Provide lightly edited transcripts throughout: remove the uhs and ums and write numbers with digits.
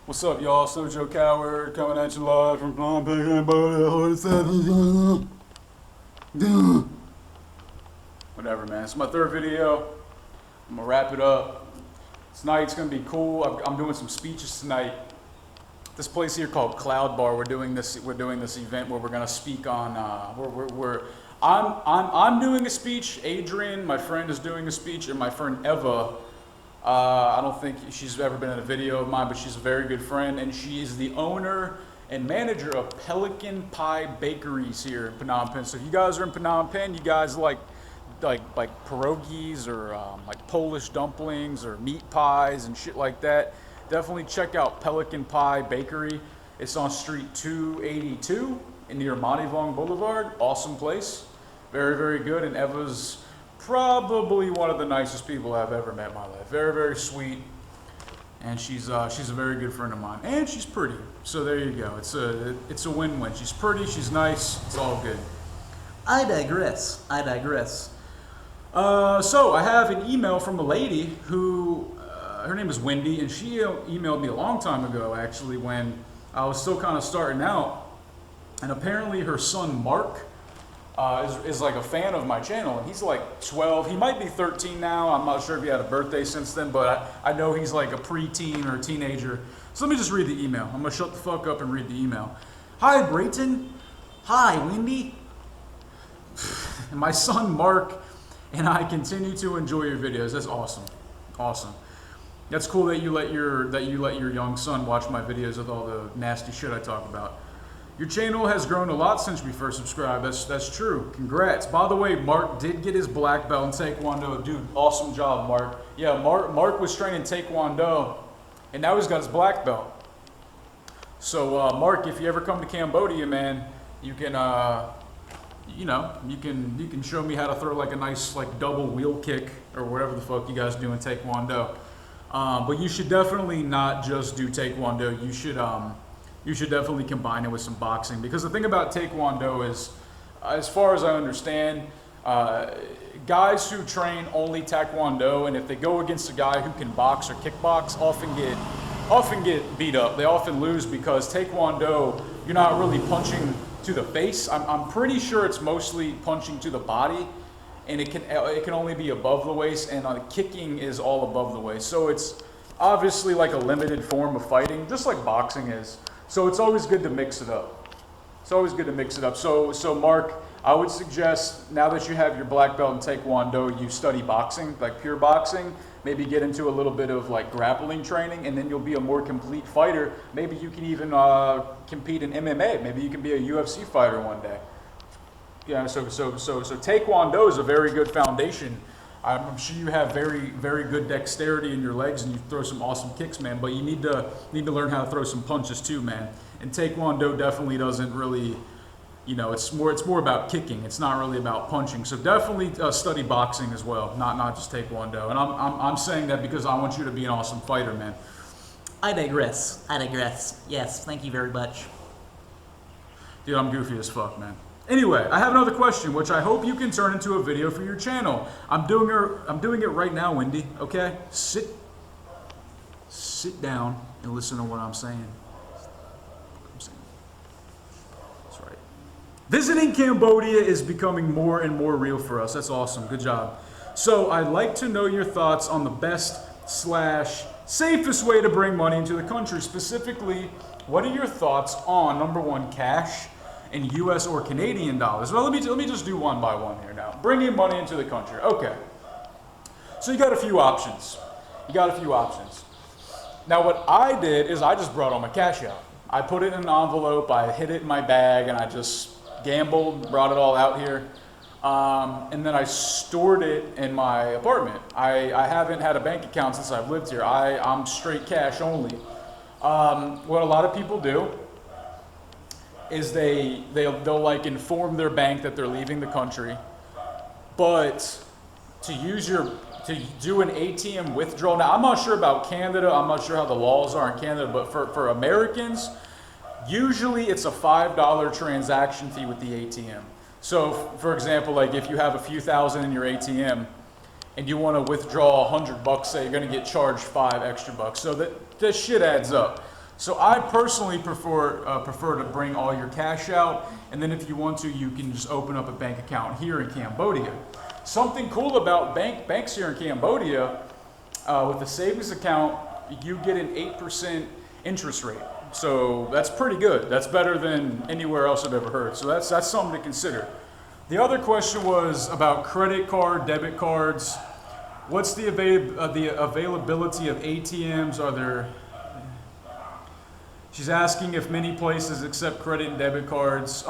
What's up, y'all? Sojo Coward coming at you live from Phnom Penh, Cambodia. Whatever, man. It's my third video. I'm gonna wrap it up. Tonight's gonna be cool. I'm doing some speeches tonight. This place here called Cloud Bar. We're doing this event where we're gonna speak on. I'm doing a speech. Adrian, my friend, is doing a speech, and my friend Eva. I don't think she's ever been in a video of mine, but she's a very good friend, and she is the owner and manager of Pelican Pie Bakeries here in Phnom Penh. So if you guys are in Phnom Penh, you guys like pierogies or like Polish dumplings or meat pies and shit like that, definitely check out Pelican Pie Bakery. It's on Street 282 near Monivong Boulevard. Awesome place, very, very good, and Eva's probably one of the nicest people I've ever met in my life. Very, very sweet, and she's a very good friend of mine, and she's pretty. So there you go. It's a win-win. She's pretty, she's nice, it's all good. I digress. So I have an email from a lady who, her name is Wendy, and she emailed me a long time ago, actually, when I was still kind of starting out, and apparently her son Mark is like a fan of my channel, and he's like 12. He might be 13 now. I'm not sure if he had a birthday since then, but I know he's like a preteen or a teenager. So let me just read the email. I'm gonna shut the fuck up and read the email. Hi, Brayton. Hi, Wendy. My son Mark and I continue to enjoy your videos. That's awesome. Awesome. That's cool that you let your young son watch my videos with all the nasty shit I talk about. Your channel has grown a lot since we first subscribed. That's true. Congrats. By the way, Mark did get his black belt in Taekwondo. Dude, awesome job, Mark. Yeah, Mark was training Taekwondo, and now he's got his black belt. So, Mark, if you ever come to Cambodia, man, you can, you can show me how to throw like a nice like double wheel kick or whatever the fuck you guys do in Taekwondo. But you should definitely not just do Taekwondo. You should definitely combine it with some boxing, because the thing about Taekwondo is, as far as I understand, guys who train only Taekwondo, and if they go against a guy who can box or kickbox, often get beat up. They often lose because Taekwondo, you're not really punching to the face. I'm pretty sure it's mostly punching to the body, and it can only be above the waist, and kicking is all above the waist. So it's obviously like a limited form of fighting, just like boxing is. So it's always good to mix it up. So Mark, I would suggest, now that you have your black belt in Taekwondo, you study boxing, like pure boxing. Maybe get into a little bit of like grappling training, and then you'll be a more complete fighter. Maybe you can even compete in MMA. Maybe you can be a UFC fighter one day. Yeah. So Taekwondo is a very good foundation. I'm sure you have very, very good dexterity in your legs, and you throw some awesome kicks, man. But you need to learn how to throw some punches too, man. And Taekwondo definitely doesn't really, it's more about kicking. It's not really about punching. So definitely study boxing as well, not just Taekwondo. And I'm saying that because I want you to be an awesome fighter, man. I digress. Yes, thank you very much. Dude, I'm goofy as fuck, man. Anyway, I have another question, which I hope you can turn into a video for your channel. I'm doing it right now, Wendy. Okay, sit down and listen to what I'm saying. That's right. Visiting Cambodia is becoming more and more real for us. That's awesome. Good job. So I'd like to know your thoughts on the best/safest way to bring money into the country. Specifically, what are your thoughts on, number one, cash in U.S. or Canadian dollars? Well, let me just do one by one here now. Bringing money into the country. Okay. So you got a few options. Now what I did is I just brought all my cash out. I put it in an envelope, I hid it in my bag, and I just gambled, brought it all out here. And then I stored it in my apartment. I haven't had a bank account since I've lived here. I'm straight cash only. What a lot of people do is they'll like inform their bank that they're leaving the country, but to do an ATM withdrawal. Now I'm not sure about Canada. I'm not sure how the laws are in Canada, but for Americans, usually it's a $5 transaction fee with the ATM. So for example, like if you have a few thousand in your ATM and you want to withdraw $100, say you're going to get charged $5 extra. So that shit adds up. So I personally prefer to bring all your cash out, and then if you want to, you can just open up a bank account here in Cambodia. Something cool about banks here in Cambodia, with a savings account, you get an 8% interest rate. So that's pretty good. That's better than anywhere else I've ever heard. So that's something to consider. The other question was about credit card, debit cards. What's the availability of ATMs? Are there? She's asking if many places accept credit and debit cards.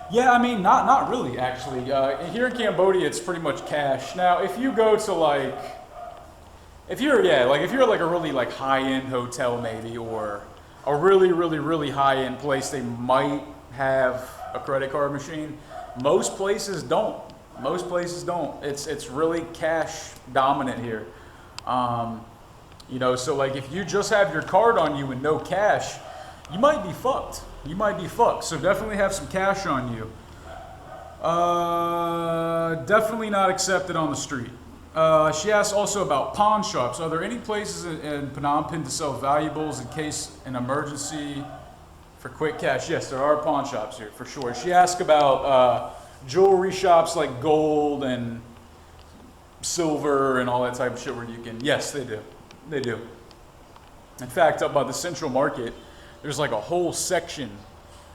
Yeah, I mean, not really, actually. Here in Cambodia, it's pretty much cash. Now, if you go to if you're like a really like high-end hotel maybe, or a really high-end place, they might have a credit card machine. Most places don't. Most places don't. It's really cash dominant here. So like if you just have your card on you and no cash, you might be fucked. You might be fucked. So definitely have some cash on you. Definitely not accepted on the street. She asked also about pawn shops. Are there any places in Phnom Penh to sell valuables in case an emergency for quick cash? Yes, there are pawn shops here for sure. She asked about jewelry shops like gold and silver and all that type of shit where you can. Yes, they do. They do. In fact, up by the Central Market, there's like a whole section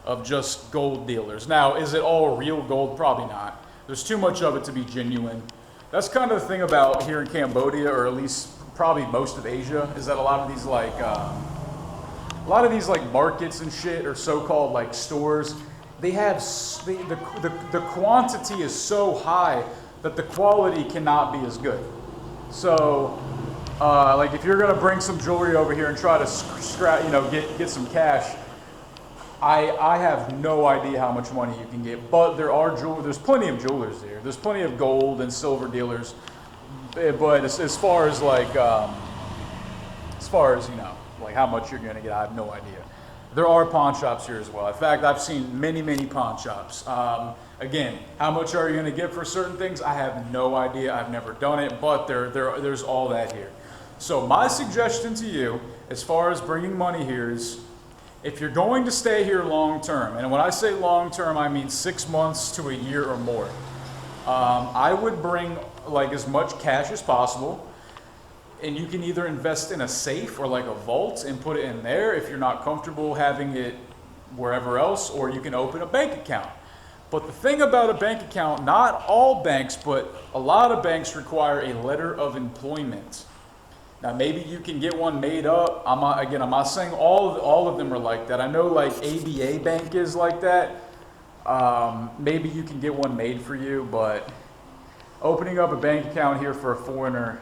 of just gold dealers. Now, is it all real gold? Probably not. There's too much of it to be genuine. That's kind of the thing about here in Cambodia, or at least probably most of Asia, is that a lot of these markets and shit, or so-called like stores, they have the quantity is so high that the quality cannot be as good. So, like if you're gonna bring some jewelry over here and try to get some cash, I have no idea how much money you can get, but there's plenty of jewelers there. There's plenty of gold and silver dealers, but as far as like how much you're gonna get, I have no idea. There are pawn shops here as well. In fact, I've seen many pawn shops. Again, how much are you gonna get for certain things? I have no idea. I've never done it, but there's all that here. So my suggestion to you, as far as bringing money here, is if you're going to stay here long term, and when I say long term, I mean 6 months to a year or more, I would bring like as much cash as possible, and you can either invest in a safe or like a vault and put it in there if you're not comfortable having it wherever else, or you can open a bank account. But the thing about a bank account, not all banks, but a lot of banks require a letter of employment. Now, maybe you can get one made up. I'm not saying all of them are like that. I know like ABA Bank is like that. Maybe you can get one made for you, but opening up a bank account here for a foreigner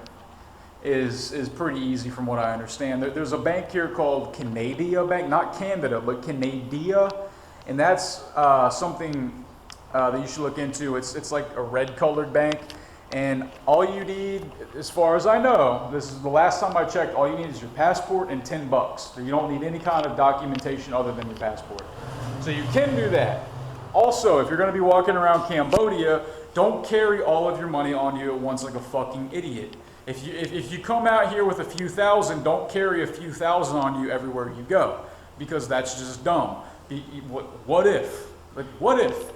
is pretty easy from what I understand. There's a bank here called Canada Bank, not Canada, but Canada, and that's something that you should look into. It's like a red colored bank. And all you need, as far as I know, this is the last time I checked, all you need is your passport and $10. So you don't need any kind of documentation other than your passport. So you can do that. Also, if you're going to be walking around Cambodia, don't carry all of your money on you at once like a fucking idiot. If you come out here with a few thousand, don't carry a few thousand on you everywhere you go, because that's just dumb. What if? Like, what if?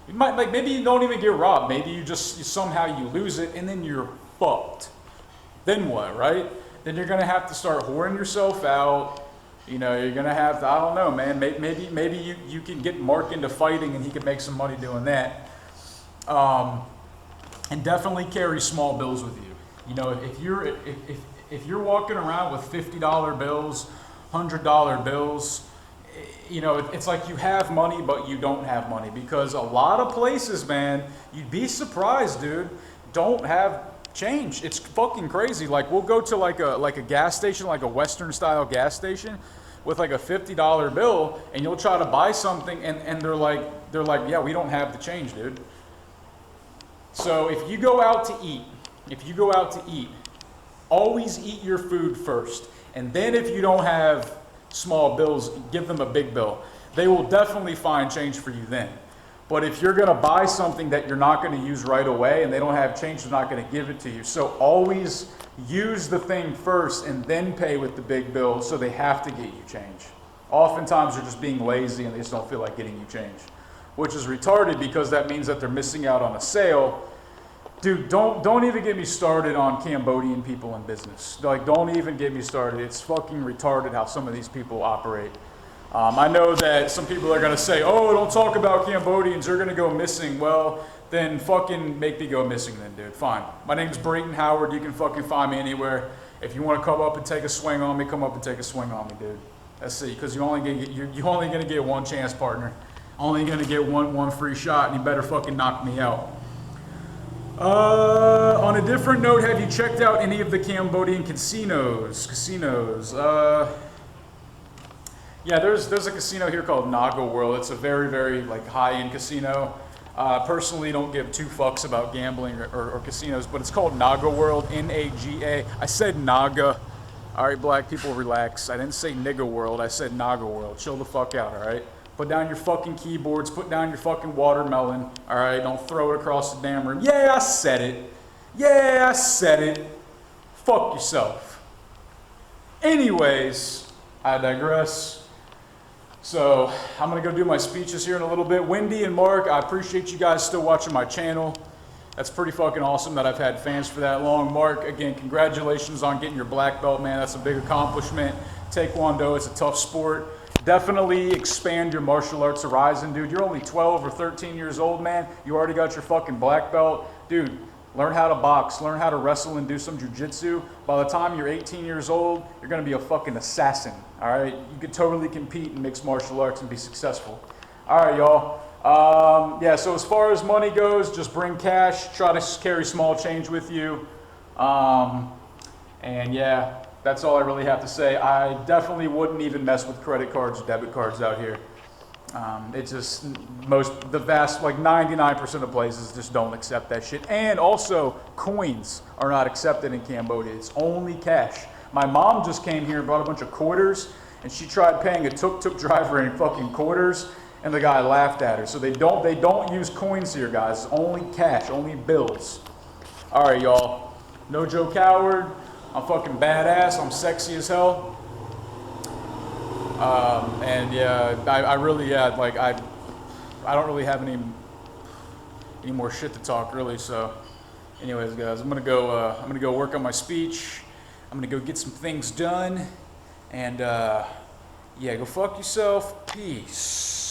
You might, like, maybe you don't even get robbed. Maybe you somehow you lose it and then you're fucked. Then what, right? Then you're gonna have to start whoring yourself out. You're gonna have to, I don't know, man. Maybe you can get Mark into fighting and he can make some money doing that. And definitely carry small bills with you. If you're walking around with $50 bills, $100 bills, it's like you have money, but you don't have money, because a lot of places, man, you'd be surprised, dude, don't have change. It's fucking crazy. Like, we'll go to like a gas station, like a Western style gas station, with like a $50 bill, and you'll try to buy something, and they're like, yeah, we don't have the change, dude. So if you go out to eat, always eat your food first, and then if you don't have small bills, give them a big bill. They will definitely find change for you then. But if you're gonna buy something that you're not gonna use right away and they don't have change, they're not gonna give it to you. So always use the thing first and then pay with the big bill, so they have to get you change. Oftentimes they're just being lazy and they just don't feel like getting you change, which is retarded because that means that they're missing out on a sale. Dude, don't even get me started on Cambodian people in business. Like, don't even get me started. It's fucking retarded how some of these people operate. I know that some people are gonna say, oh, don't talk about Cambodians, they're gonna go missing. Well, then fucking make me go missing then, dude. Fine. My name's Brayton Howard. You can fucking find me anywhere. If you wanna come up and take a swing on me, come up and take a swing on me, dude. Let's see, because you're only gonna get one chance, partner. Only gonna get one free shot, and you better fucking knock me out. On a different note, have you checked out any of the Cambodian casinos? Yeah, there's a casino here called Naga World. It's a very, very like high-end casino. Personally, don't give two fucks about gambling or casinos, but it's called Naga World, N-A-G-A. I said Naga. All right, black people, relax. I didn't say nigga world. I said Naga World. Chill the fuck out, all right? Put down your fucking keyboards. Put down your fucking watermelon, all right? Don't throw it across the damn room. Yeah, I said it. Yeah, I said it. Fuck yourself. Anyways, I digress. So I'm gonna go do my speeches here in a little bit. Wendy and Mark, I appreciate you guys still watching my channel. That's pretty fucking awesome that I've had fans for that long. Mark, again, congratulations on getting your black belt, man. That's a big accomplishment. Taekwondo, it's a tough sport. Definitely expand your martial arts horizon, dude. You're only 12 or 13 years old, man. You already got your fucking black belt. Dude, learn how to box, learn how to wrestle and do some jujitsu. By the time you're 18 years old, you're gonna be a fucking assassin, all right? You could totally compete in mixed martial arts and be successful. All right, y'all. Yeah, so as far as money goes, just bring cash, try to carry small change with you. And yeah, that's all I really have to say. I definitely wouldn't even mess with credit cards or debit cards out here. It's just the vast, like 99% of places just don't accept that shit. And also, coins are not accepted in Cambodia. It's only cash. My mom just came here and brought a bunch of quarters, and she tried paying a tuk-tuk driver in fucking quarters, and the guy laughed at her. So they don't use coins here, guys. It's only cash, only bills. All right, y'all. No Joe Coward. I'm fucking badass. I'm sexy as hell. And yeah, I really, yeah, like I don't really have any more shit to talk, really. So, anyways, guys, I'm gonna go work on my speech. I'm gonna go get some things done, and yeah, go fuck yourself. Peace.